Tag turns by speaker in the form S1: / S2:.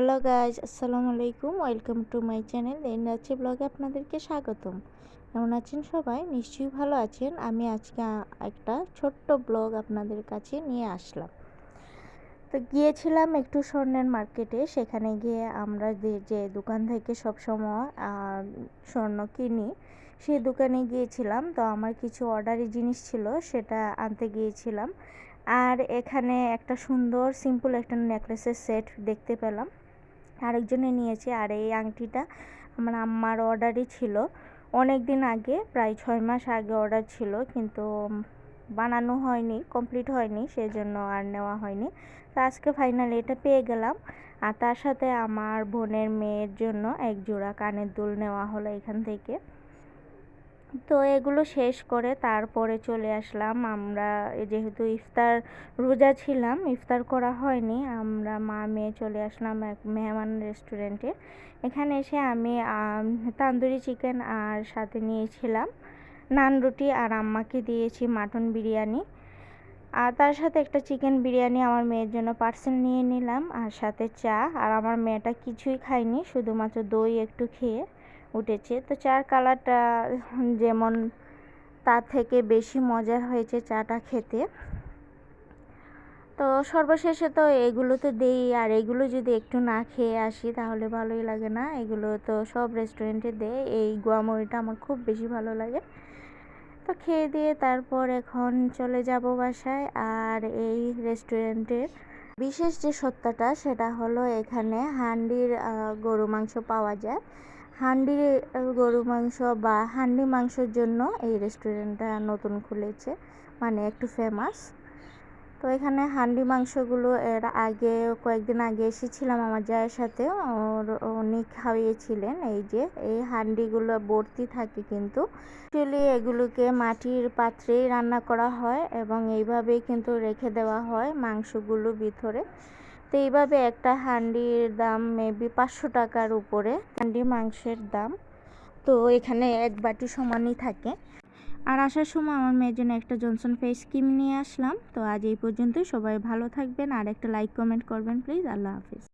S1: Hello guys, আসসালামু আলাইকুম। Welcome to my channel energy ব্লগে আপনাদেরকে স্বাগতম। কেমন আছেন সবাই? নিশ্চয়ই ভালো আছেন। আমি আজকে একটা ছোট্ট ব্লগ আপনাদের কাছে নিয়ে আসলাম। তো গিয়েছিলাম একটু স্বর্ণের মার্কেটে। সেখানে গিয়ে আমরা যে দোকান থেকে সবসময় স্বর্ণ কিনি, সেই দোকানে গিয়েছিলাম। তো আমার কিছু অর্ডারি জিনিস ছিল, সেটা আনতে গিয়েছিলাম। আর এখানে একটা সুন্দর সিম্পল একটা নেকলেসের সেট দেখতে পেলাম, আরেকজনে নিয়েছে। আর এই আংটিটা আমার আম্মার অর্ডারই ছিল, অনেক দিন আগে, প্রায় 6 মাস আগে অর্ডার ছিল, কিন্তু বানানো হয়নি, কমপ্লিট হয়নি, সেজন্য আর নেওয়া হয়নি। তো আজকে ফাইনালি এটা পেয়ে গেলাম। আর তার সাথে আমার বোনের মেয়ের জন্য এক জোড়া কানের দুল নেওয়া হলো এখান থেকে। তো এগুলো শেষ করে তারপরে চলে আসলাম আমরা, যেহেতু রোজা ছিলাম, ইফতার করা হয়নি, আমরা মা মেয়ে চলে আসলাম এক মেহমান রেস্টুরেন্টে। এখানে এসে আমি তান্দুরি চিকেন আর সাথে নিয়েছিলাম নান রুটি, আর আম্মাকে দিয়েছি মাটন বিরিয়ানি, আর তার সাথে একটা চিকেন বিরিয়ানি আমার মেয়ের জন্য পার্সেল নিয়ে নিলাম, আর সাথে চা। আর আমার মেয়েটা কিছুই খায়নি, শুধুমাত্র দই একটু খেয়ে উঠেছে। তো চার কালারটা যেমন, তার থেকে বেশি মজার হয়েছে চাটা খেতে। তো সর্বশেষে তো এগুলো তো দেই, আর এগুলো যদি একটু না খেয়ে আসি তাহলে ভালোই লাগে না। এগুলো তো সব রেস্টুরেন্টে দেয়। এই গুয়ামরিটা আমার খুব বেশি ভালো লাগে। তো খেয়ে দিয়ে তারপর এখন চলে যাব বাসায়। আর এই রেস্টুরেন্টের বিশেষ যে সত্তাটা, সেটা হলো এখানে হান্ডির গরু মাংস পাওয়া যায়। হান্ডির গরু মাংস বা হান্ডি মাংসের জন্য এই রেস্টুরেন্টটা নতুন খুলেছে, মানে একটু ফেমাস। তো এখানে হান্ডি মাংসগুলো এর আগে কয়েকদিন আগে এসেছিলাম আমার জায়ের সাথে, উনি খাইয়েছিলেন। এই যে এই হান্ডিগুলো ভর্তি থাকে, কিন্তু অ্যাকচুয়ালি এগুলোকে মাটির পাত্রেই রান্না করা হয় এবং এইভাবেই কিন্তু রেখে দেওয়া হয় মাংসগুলো ভিতরে। তো এইভাবে একটা হান্ডির দাম মেবি 500 টাকার উপরে হান্ডি মাংসের দাম। তো এখানে এক বাটি সমানই থাকে। আর আসার সময় আমার মেয়ের জন্য একটা জনসন ফেস ক্রিম নিয়ে আসলাম। তো আজ এই পর্যন্তই। সবাই ভালো থাকবেন, আর একটা লাইক কমেন্ট করবেন প্লিজ। আল্লাহ হাফিজ।